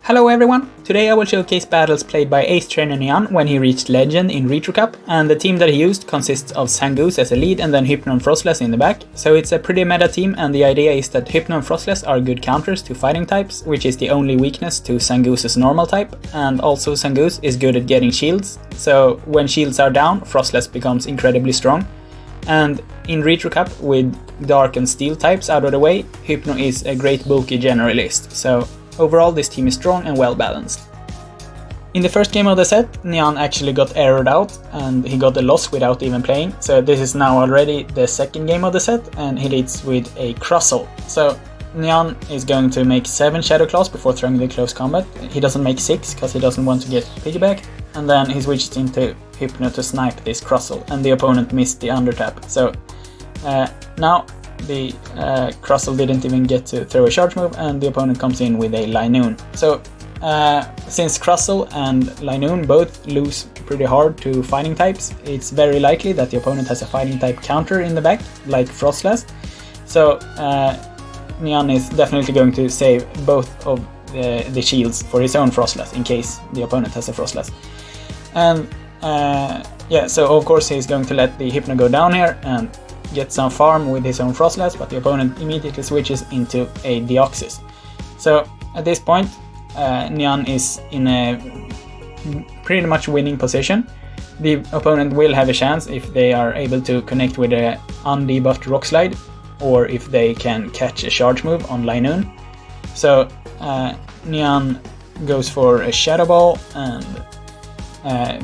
Hello everyone! Today I will showcase battles played by AceTrainerNyan when he reached Legend in Regirock, and the team that he used consists of Zangoose as a lead and then Hypno and Froslass in the back, so it's a pretty meta team, and the idea is that Hypno and Froslass are good counters to fighting types, which is the only weakness to Zangoose's normal type, and also Zangoose is good at getting shields, so when shields are down, Froslass becomes incredibly strong. And in Regirock, with Dark and Steel types out of the way, Hypno is a great bulky generalist, so overall this team is strong and well balanced. In the first game of the set, Nyan actually got errored out and he got a loss without even playing, so this is now already the second game of the set and he leads with a Crustle. So Nyan is going to make 7 Shadow Claws before throwing the close combat. He doesn't make 6 because he doesn't want to get piggybacked, and then he switches into Hypno to snipe this Crustle, and the opponent missed the undertap. So now the Crustle didn't even get to throw a charge move, and the opponent comes in with a Linoon. So since Crustle and Linoon both lose pretty hard to fighting types, it's very likely that the opponent has a fighting type counter in the back, like Froslass. So Nyan is definitely going to save both of the shields for his own Froslass in case the opponent has a Froslass. And yeah, so of course he's going to let the Hypno go down here and get some farm with his own Froslass, but the opponent immediately switches into a Deoxys. So at this point, Nyan is in a pretty much winning position. The opponent will have a chance if they are able to connect with a undebuffed Rock Slide, or if they can catch a charge move on Linoon. So Nyan goes for a Shadow Ball, and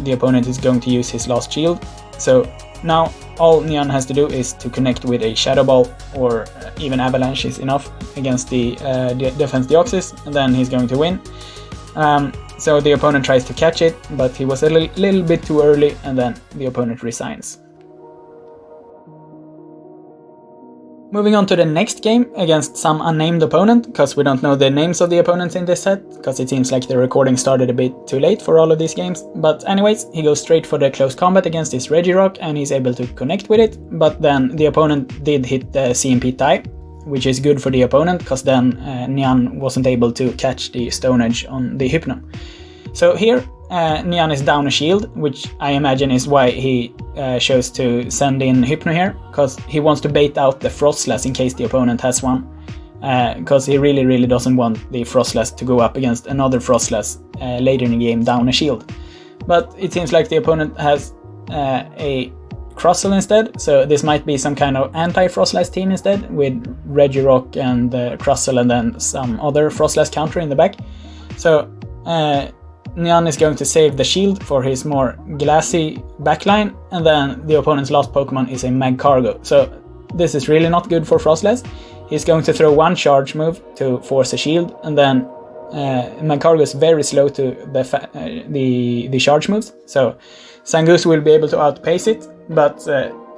the opponent is going to use his last shield. So now all Nyan has to do is to connect with a Shadow Ball, or even Avalanche is enough against the defense Deoxys, and then he's going to win. So the opponent tries to catch it, but he was a little bit too early, and then the opponent resigns. Moving on to the next game against some unnamed opponent, because we don't know the names of the opponents in this set, because it seems like the recording started a bit too late for all of these games. But anyways, he goes straight for the close combat against his Regirock and he's able to connect with it, but then the opponent did hit the CMP tie, which is good for the opponent, because then Nyan wasn't able to catch the Stone Edge on the Hypno. So here, Nyan is down a shield, which I imagine is why he chose to send in Hypno here, because he wants to bait out the Froslass in case the opponent has one, because he really doesn't want the Froslass to go up against another Froslass later in the game down a shield. But it seems like the opponent has a Crustle instead, so this might be some kind of anti-Froslass team instead, with Regirock and Crustle and then some other Froslass counter in the back. So Nyan is going to save the shield for his more glassy backline, and then the opponent's last Pokemon is a Magcargo. So this is really not good for Froslass. He's going to throw one charge move to force a shield, and then Magcargo is very slow to the charge moves. So Zangoose will be able to outpace it, but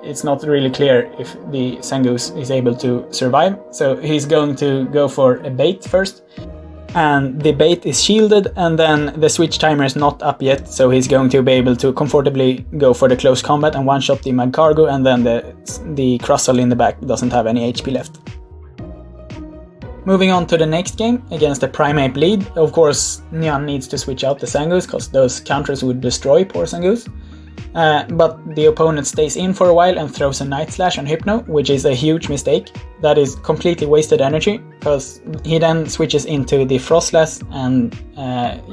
it's not really clear if the Zangoose is able to survive. So he's going to go for a bait first. And the bait is shielded, and then the switch timer is not up yet, so he's going to be able to comfortably go for the close combat and one-shot the Magcargo, and then the Crustle in the back doesn't have any HP left. Moving on to the next game against the Primeape lead, of course Nyan needs to switch out the Zangoose, because those counters would destroy poor Zangoose. But the opponent stays in for a while and throws a Night Slash on Hypno, which is a huge mistake. That is completely wasted energy, because he then switches into the Froslass and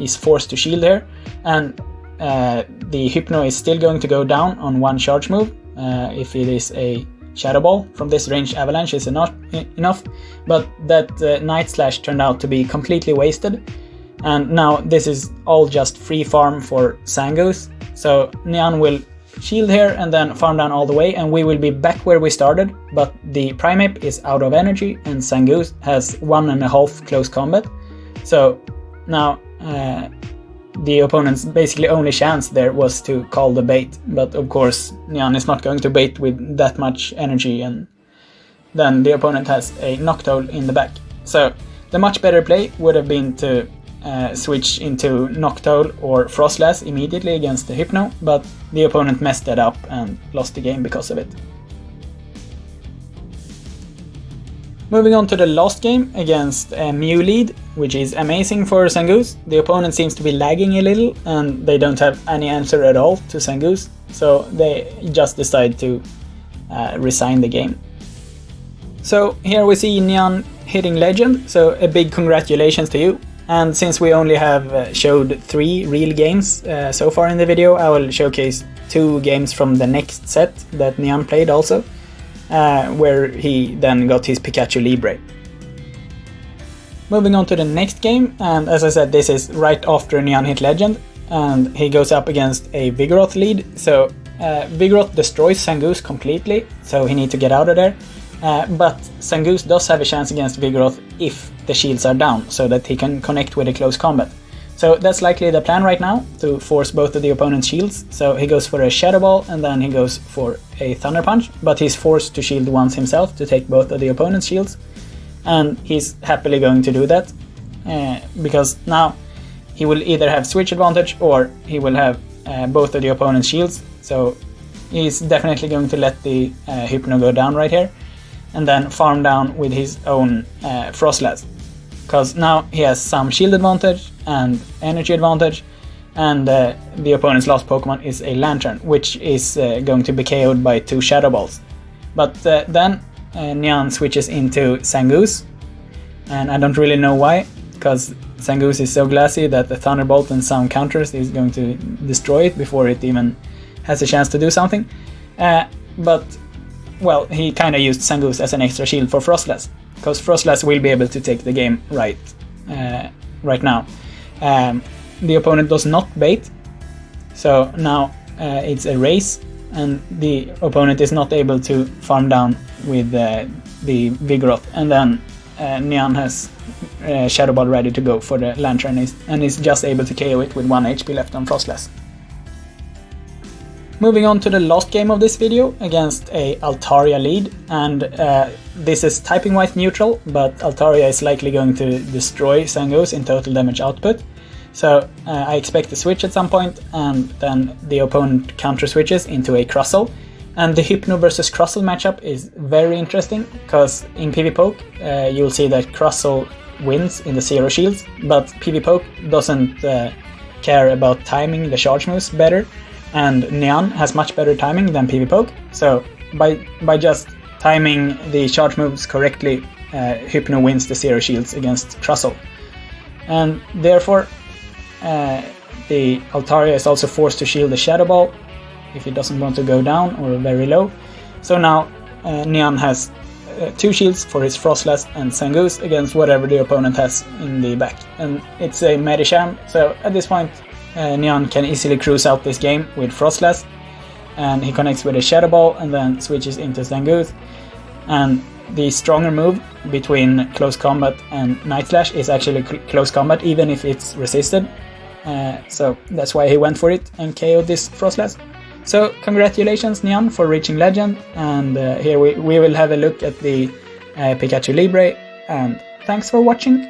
is forced to shield here. And the Hypno is still going to go down on one charge move, if it is a Shadow Ball. From this range, Avalanche is enough, but that Night Slash turned out to be completely wasted. And now this is all just free farm for Zangoose. So Nyan will shield here and then farm down all the way, and we will be back where we started, but the Primeape is out of energy and Zangoose has 1.5 close combat. So now the opponent's basically only chance there was to call the bait, but of course Nyan is not going to bait with that much energy, and then the opponent has a Noctowl in the back. So the much better play would have been to switch into Noctowl or Froslass immediately against the Hypno, but the opponent messed that up and lost the game because of it. Moving on to the last game against a Mew lead, which is amazing for Zangoose. The opponent seems to be lagging a little and they don't have any answer at all to Zangoose, so they just decide to resign the game. So here we see Nyan hitting Legend, so a big congratulations to you. And since we only have showed 3 real games so far in the video, I will showcase 2 games from the next set that Nyan played also, where he then got his Pikachu Libre. Moving on to the next game, and as I said, this is right after Nyan hit Legend, and he goes up against a Vigoroth lead, so Vigoroth destroys Zangoose completely, so he needs to get out of there. But Zangoose does have a chance against Vigoroth if the shields are down, so that he can connect with a close combat. So that's likely the plan right now, to force both of the opponent's shields. So he goes for a Shadow Ball and then he goes for a Thunder Punch, but he's forced to shield once himself to take both of the opponent's shields. And he's happily going to do that, because now he will either have switch advantage or he will have both of the opponent's shields. So he's definitely going to let the Hypno go down right here, and then farm down with his own Froslass, because now he has some shield advantage and energy advantage, and the opponent's last Pokemon is a Lanturn, which is going to be KO'd by 2 Shadow Balls. But then Nyan switches into Zangoose, and I don't really know why, because Zangoose is so glassy that the Thunderbolt and some counters is going to destroy it before it even has a chance to do something. But well, he kinda used Zangoose as an extra shield for Froslass, because Froslass will be able to take the game right now. The opponent does not bait, so now it's a race, and the opponent is not able to farm down with the Vigoroth, and then Nyan has Shadow Ball ready to go for the Lanturn and is just able to KO it with 1 HP left on Froslass. Moving on to the last game of this video against a Altaria lead, and this is typing-wise neutral, but Altaria is likely going to destroy Zangoose in total damage output. So I expect a switch at some point, and then the opponent counter switches into a Crustle. And the Hypno versus Crustle matchup is very interesting, because in PvPoke you'll see that Crustle wins in the 0 shields, but PvPoke doesn't care about timing the charge moves better. And Nyan has much better timing than PvPoke, so by just timing the charge moves correctly, Hypno wins the 0 shields against Crustle. And therefore, the Altaria is also forced to shield the Shadow Ball if he doesn't want to go down or very low. So now Nyan has 2 shields for his Froslass and Zangoose against whatever the opponent has in the back. And it's a Medicham, so at this point Nyan can easily cruise out this game with Froslass, and he connects with a Shadow Ball and then switches into Zangoose. And the stronger move between close combat and Night Slash is actually close combat, even if it's resisted. So that's why he went for it and KO'd this Froslass. So congratulations Nyan for reaching Legend, and here we will have a look at the Pikachu Libre, and thanks for watching.